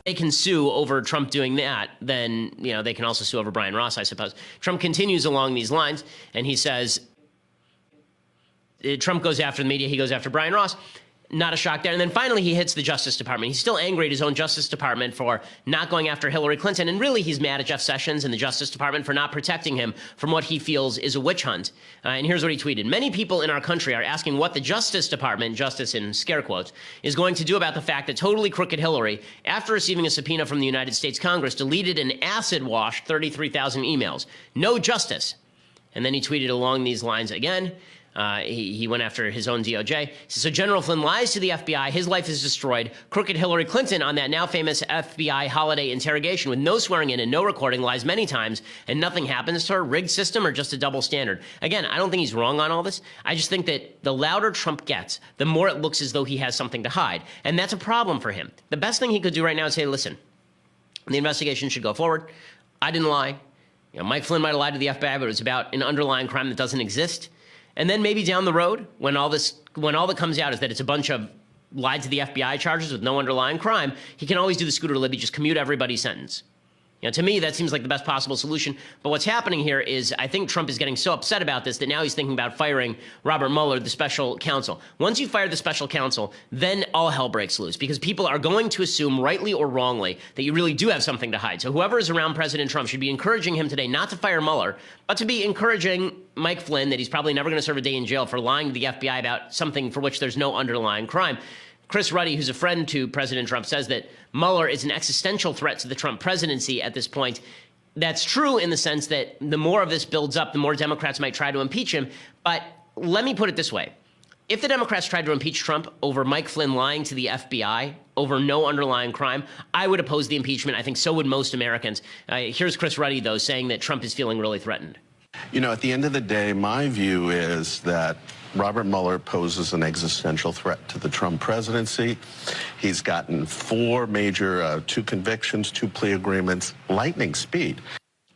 they can sue over Trump doing that, then, they can also sue over Brian Ross, I suppose. Trump continues along these lines, and he says, Trump goes after the media, he goes after Brian Ross. Not a shock there. And then finally, he hits the Justice Department. He's still angry at his own Justice Department for not going after Hillary Clinton. And really, he's mad at Jeff Sessions and the Justice Department for not protecting him from what he feels is a witch hunt. And here's what he tweeted. Many people in our country are asking what the Justice Department, justice in scare quotes, is going to do about the fact that totally crooked Hillary, after receiving a subpoena from the United States Congress, deleted and acid washed 33,000 emails. No justice. And then he tweeted along these lines again. He went after his own DOJ. He says, so General Flynn lies to the FBI. His life is destroyed. Crooked Hillary Clinton on that now famous FBI holiday interrogation with no swearing in and no recording lies many times and nothing happens to her. Rigged system or just a double standard? Again, I don't think he's wrong on all this. I just think that the louder Trump gets, the more it looks as though he has something to hide. And that's a problem for him. The best thing he could do right now is say, listen, the investigation should go forward. I didn't lie. Mike Flynn might have lied to the FBI, but it was about an underlying crime that doesn't exist. And then maybe down the road, when all that comes out is that it's a bunch of lied to the FBI charges with no underlying crime, he can always do the Scooter Libby, just commute everybody's sentence. To me, that seems like the best possible solution. But what's happening here is I think Trump is getting so upset about this that now he's thinking about firing Robert Mueller, the special counsel. Once you fire the special counsel, then all hell breaks loose because people are going to assume, rightly or wrongly, that you really do have something to hide. So whoever is around President Trump should be encouraging him today not to fire Mueller, but to be encouraging Mike Flynn that he's probably never going to serve a day in jail for lying to the FBI about something for which there's no underlying crime. Chris Ruddy, who's a friend to President Trump, says that Mueller is an existential threat to the Trump presidency at this point. That's true in the sense that the more of this builds up, the more Democrats might try to impeach him. But let me put it this way. If the Democrats tried to impeach Trump over Mike Flynn lying to the FBI over no underlying crime, I would oppose the impeachment. I think so would most Americans. Here's Chris Ruddy, though, saying that Trump is feeling really threatened. At the end of the day, my view is that Robert Mueller poses an existential threat to the Trump presidency. He's gotten 4 major, 2 convictions, 2 plea agreements, lightning speed.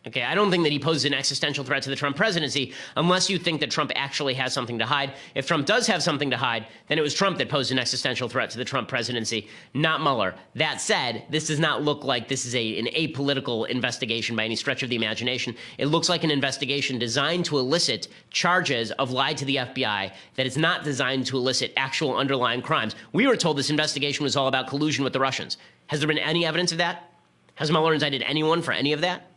Okay, I don't think that he poses an existential threat to the Trump presidency unless you think that Trump actually has something to hide. If Trump does have something to hide, then it was Trump that posed an existential threat to the Trump presidency, not Mueller. That said, this does not look like this is an apolitical investigation by any stretch of the imagination. It looks like an investigation designed to elicit charges of lie to the FBI that is not designed to elicit actual underlying crimes. We were told this investigation was all about collusion with the Russians. Has there been any evidence of that? Has Mueller indicted anyone for any of that?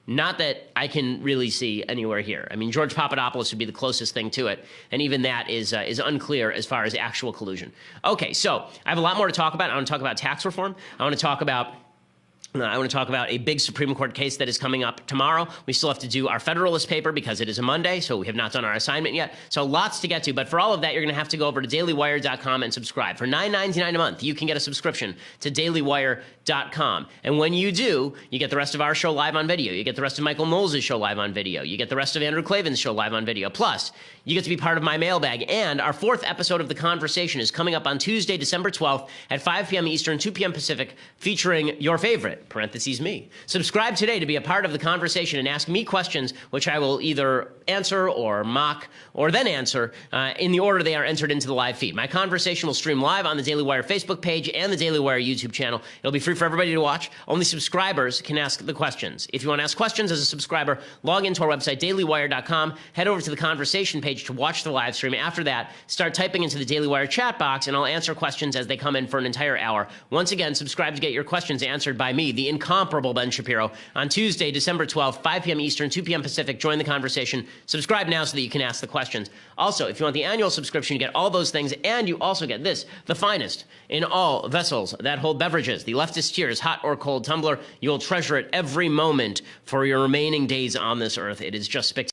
Not that I can really see anywhere here. I mean, George Papadopoulos would be the closest thing to it, and even that is unclear as far as actual collusion. Okay, so I have a lot more to talk about. I want to talk about tax reform. I want to talk about a big Supreme Court case that is coming up tomorrow. We still have to do our Federalist paper because it is a Monday, so we have not done our assignment yet. So lots to get to. But for all of that, you're going to have to go over to dailywire.com and subscribe. For $9.99 a month, you can get a subscription to dailywire.com. And when you do, you get the rest of our show live on video. You get the rest of Michael Knowles' show live on video. You get the rest of Andrew Klavan's show live on video. Plus, you get to be part of my mailbag. And our 4th episode of The Conversation is coming up on Tuesday, December 12th at 5 p.m. Eastern, 2 p.m. Pacific, featuring your favorite, parentheses me. Subscribe today to be a part of the conversation and ask me questions, which I will either answer or mock or then answer in the order they are entered into the live feed. My conversation will stream live on the Daily Wire Facebook page and the Daily Wire YouTube channel. It'll be free for everybody to watch. Only subscribers can ask the questions. If you want to ask questions as a subscriber, log into our website, dailywire.com, head over to the conversation page to watch the live stream. After that, start typing into the Daily Wire chat box, and I'll answer questions as they come in for an entire hour. Once again, subscribe to get your questions answered by me, the incomparable Ben Shapiro, on Tuesday, December 12th, 5 p.m. Eastern, 2 p.m. Pacific. Join the conversation. Subscribe now so that you can ask the questions. Also, if you want the annual subscription, you get all those things, and you also get this, the finest in all vessels that hold beverages, the leftist tears, hot or cold tumbler. You'll treasure it every moment for your remaining days on this earth. It is just spectacular.